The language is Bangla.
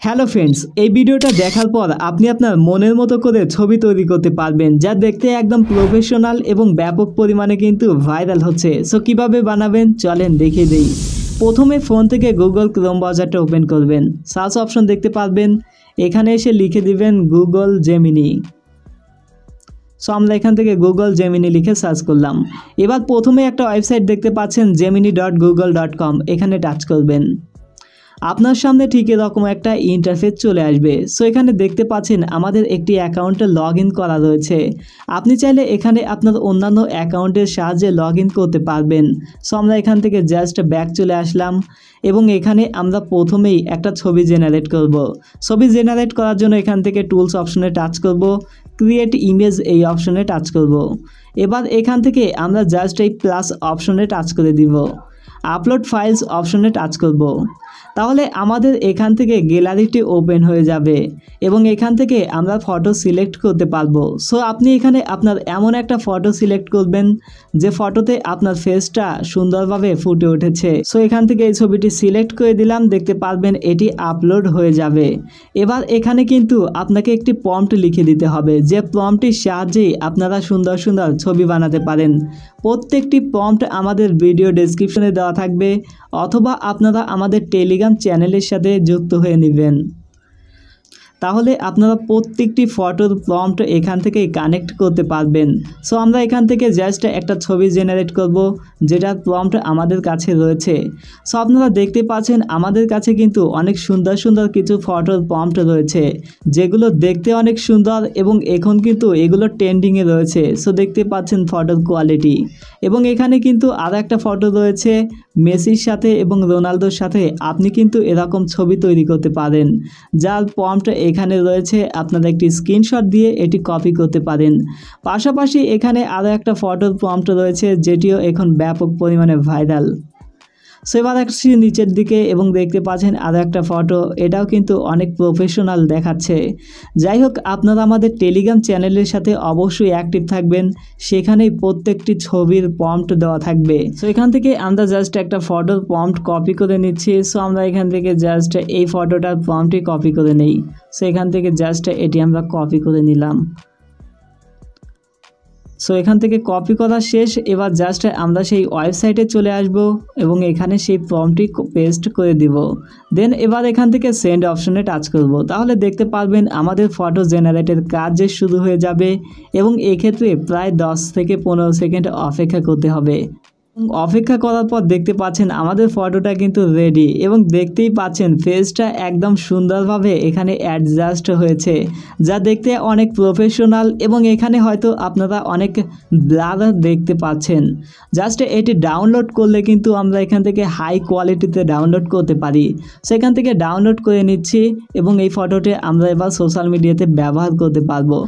হ্যালো ফ্রেন্ডস, এই ভিডিওটা দেখার পর আপনি আপনার মনের মতো করে ছবি তৈরি করতে পারবেন, যা দেখতে একদম প্রফেশনাল এবং ব্যাপক পরিমাণে কিন্তু ভাইরাল হচ্ছে। সো কিভাবে বানাবেন চলেন দেখিয়ে দেই। প্রথমে ফোন থেকে গুগল ক্রোম ব্রাউজারটা ওপেন করবেন, সার্চ অপশন দেখতে পারবেন, এখানে এসে লিখে দিবেন গুগল জেমিনি। সো আমরা এখান থেকে গুগল জেমিনি লিখে সার্চ করলাম। এবার প্রথমে একটা ওয়েবসাইট দেখতে পাচ্ছেন gemini.google.com, এখানে টাচ করবেন। আপনার সামনে ঠিক এরকম একটা ইন্টারফেস চলে আসবে। সো এখানে দেখতে পাচ্ছেন আমাদের একটি অ্যাকাউন্টে লগ ইন করা রয়েছে। আপনি চাইলে এখানে আপনার অন্যান্য অ্যাকাউন্টের সাহায্যে লগ ইন করতে পারবেন। সো আমরা এখান থেকে জাস্ট ব্যাক চলে আসলাম এবং এখানে আমরা প্রথমেই একটা ছবি জেনারেট করব। ছবি জেনারেট করার জন্য এখান থেকে টুলস অপশনে টাচ করব, ক্রিয়েট ইমেজ এই অপশনে টাচ করব। এবার এখান থেকে আমরা জাস্ট এই প্লাস অপশনে টাচ করে দিব, আপলোড ফাইলস অপশনে টাচ করব। তাহলে আমাদের এখান থেকে গ্যালারিটি ওপেন হয়ে যাবে এবং এখান থেকে আমরা ফটো সিলেক্ট করতে পারবো। সো আপনি এখানে আপনার এমন একটা ফটো সিলেক্ট করবেন যে ফটোতে আপনার ফেসটা সুন্দরভাবে ফুটে উঠেছে। সো এখান থেকে এই ছবিটি সিলেক্ট করে দিলাম, দেখতে পারবেন এটি আপলোড হয়ে যাবে। এবার এখানে কিন্তু আপনাকে একটি প্রম্পট লিখে দিতে হবে, যে প্রম্পটটির সাহায্যেই আপনারা সুন্দর সুন্দর ছবি বানাতে পারেন। প্রত্যেকটি প্রম্পট আমাদের ভিডিও ডেসক্রিপশনে দেওয়া থাকবে, অথবা আপনারা আমাদের টেলিগ্রাম চ্যানেলের সাথে যুক্ত হয়ে নেবেন। তাহলে আপনারা প্রত্যেকটি ফটোর প্রম্পট এখান থেকে কানেক্ট করতে পারবেন। সো আমরা এখান থেকে জাস্ট একটা ছবি জেনারেট করব, যেটার প্রম্পট আমাদের কাছে রয়েছে। সো আপনারা দেখতে পাচ্ছেন আমাদের কাছে কিন্তু অনেক সুন্দর সুন্দর কিছু ফটোর প্রম্পট রয়েছে, যেগুলো দেখতে অনেক সুন্দর এবং এখন কিন্তু এগুলো ট্রেন্ডিংয়ে রয়েছে। সো দেখতে পাচ্ছেন ফটোর কোয়ালিটি, এবং এখানে কিন্তু আরও একটা ফটো রয়েছে মেসির সাথে এবং রোনালদোর সাথে। আপনি কিন্তু এরকম ছবি তৈরি করতে পারেন, যার প্রম্পট এখানে রয়েছে। আপনারা একটি স্ক্রিনশট দিয়ে এটি কপি করতে পারেন। পাশাপাশি এখানে আরও একটা ফটোর প্রম্পট রয়েছে, যেটিও এখন ব্যাপক পরিমাণে ভাইরাল। সো এবার আসছি নিচের দিকে এবং দেখতে পাচ্ছেন আরও একটা ফটো, এটাও কিন্তু অনেক প্রফেশনাল দেখাচ্ছে। যাই হোক, আপনারা আমাদের টেলিগ্রাম চ্যানেলের সাথে অবশ্যই অ্যাক্টিভ থাকবেন, সেখানেই প্রত্যেকটি ছবির প্রম্পট দেওয়া থাকবে। সো এখান থেকে আমরা জাস্ট একটা ফটোর প্রম্পট কপি করে নিচ্ছি। সো আমরা এখান থেকে জাস্ট এই ফটোটার প্রম্পটই কপি করে নেই। সো এখান থেকে জাস্ট এটি আমরা কপি করে নিলাম। সো এখান থেকে কপি করা শেষ। এবার জাস্ট আমরা সেই ওয়েবসাইটে চলে আসব এবং এখানে সেই প্রম্পটটি পেস্ট করে দিব। দেন এবার এখান থেকে সেন্ড অপশনে টাচ করব। তাহলে দেখতে পারবেন আমাদের ফটো জেনারেটের কাজ যে শুরু হয়ে যাবে, এবং এক্ষেত্রে প্রায় 10 থেকে 15 সেকেন্ড অপেক্ষা করতে হবে। অপেক্ষা করার পর দেখতে পাচ্ছেন আমাদের ফটোটা কিন্তু রেডি, এবং দেখতেই পাচ্ছেন ফেসটা একদম সুন্দরভাবে এখানে অ্যাডজাস্ট হয়েছে, যা দেখতে অনেক প্রফেশনাল। এবং এখানে হয়তো আপনারা অনেক ব্লার দেখতে পাচ্ছেন। জাস্ট এটি ডাউনলোড করলে কিন্তু আমরা এখান থেকে হাই কোয়ালিটিতে ডাউনলোড করতে পারি। সেখান থেকে ডাউনলোড করে নিচ্ছি এবং এই ফটোটি আমরা এবার সোশ্যাল মিডিয়াতে ব্যবহার করতে পারবো।